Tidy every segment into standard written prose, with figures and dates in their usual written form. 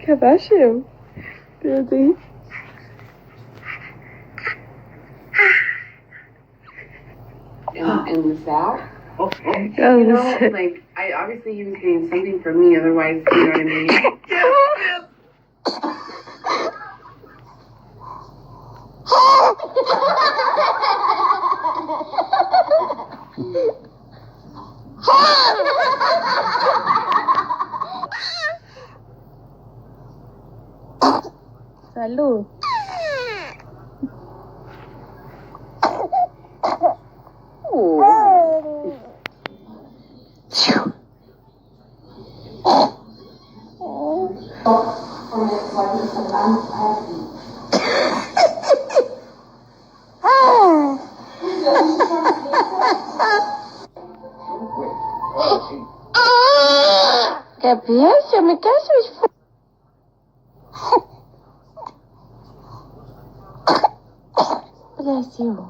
Kardashian. Really? In the South. Oh, You know, like, obviously he was getting something from me, otherwise, you know what I mean? Salud. Cabeça, me quer seus. Bless you.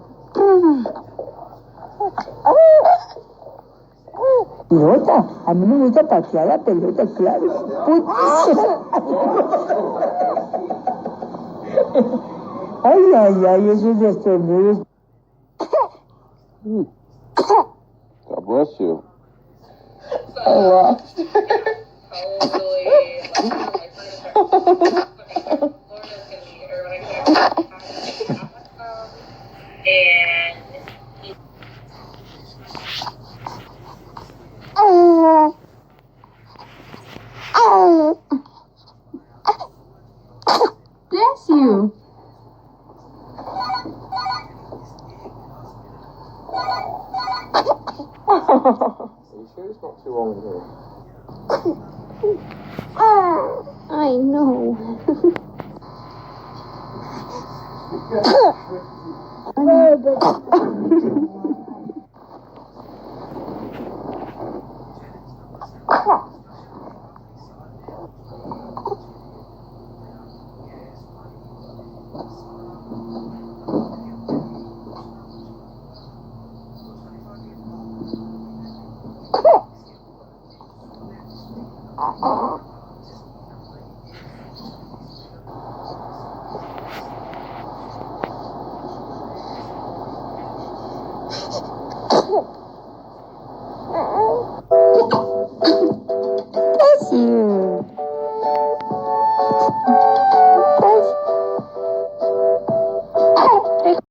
Pelota, a mí me gusta patear la pelota, claro. Ay, ay, ay, esos estornudos. God bless you. Oh, Bless you. Are you sure it's not too warm in here? I know.